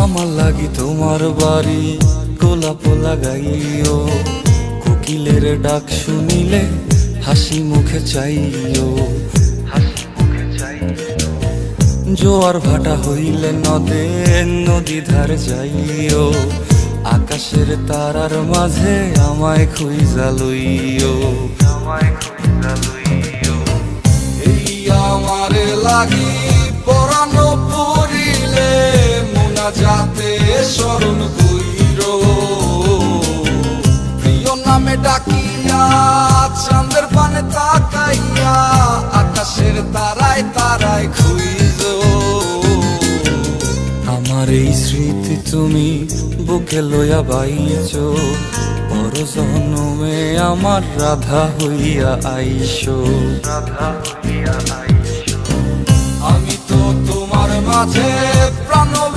আমার লাগি তোমার বাড়ি গোলাপ লাগাইও, কোকিলের ডাক শুনিলে হাসি মুখে চাইও, জোয়ার ভাটা হইলে নদে নদী ধারে যাইও, আকাশের তারার মাঝে আমায় খুঁজা লইও, এই আমারে লাগি পরানো পড়িলে মুনাজাতে স্মরণ কইরো, প্রিয় নামে ডাকিয়া চাঁদের পানে তাকাইয়া আকাশের তারায় তারায় খুঁজো। আমার এই স্মৃতি তুমি বুকে লইয়া বাইছো, পর জন্মে আমার রাধা হইয়া আইসো, আমি তো তোমার মাঝে